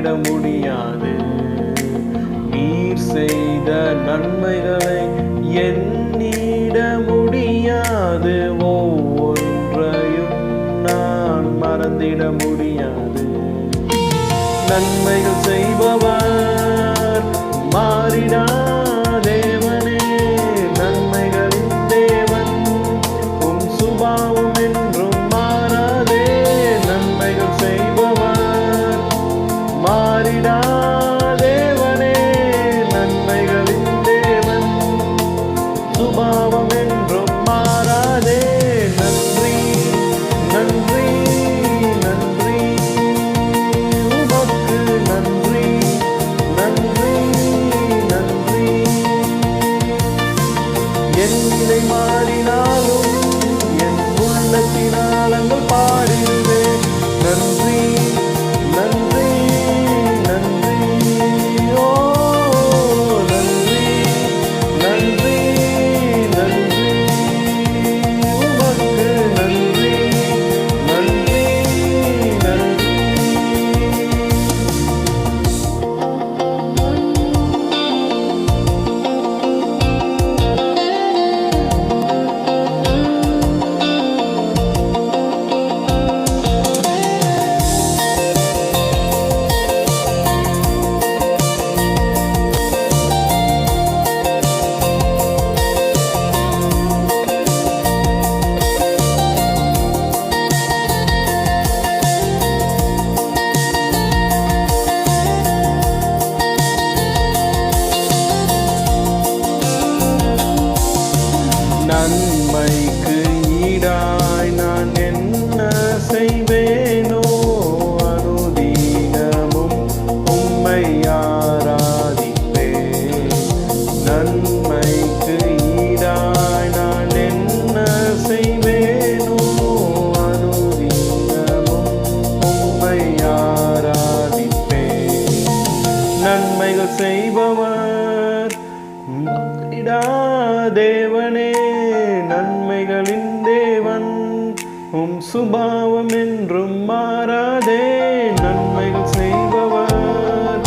மறந்திட முடியாது. நீர் செய்த நன்மைகளை எண்ணிட முடியாது. ஒவ்வொன்றையும் நான் மறந்திட முடியாது. நன்மைகள் செய்பவர் மாறிடா தேவனே, நன்மைகளின் தேவன் உம் சுபாவம் என்றும் மாறாதே. நன்மைகள் செய்பவர் மாறிடா தேவனே, நன்மைகளின் தேவன் சுபாவம் என்றும் மாறாதே. நன்றி நன்றி நன்றி உமக்கு நன்றி நன்றி நன்றி. என் நிலை மாறினாலும் என் உள்ளத்தினால் அங்கு பாடிடுவேன். நன்றி நன்றி நன்றி. ஓ நன்றி நன்றி நன்றி உமக்கு நன்றி நன்றி நன்றி. நன்மைக்கு ஈடாய் நான் என்ன செய்வேனோ, அனுதினமும் உம்மை ஆராதிப்பேன். நன்மைக்கு ஈடாய் நான் என்ன செய்வேனோ, அனுதினமும் உம்மை ஆராதிப்பேன். நன்மைகள் செய்பவர் தேவனே, நன்மைகளின் தேவன் உம் சுபாவம் என்றும் மாறாதே. நன்மைகள் செய்பவர்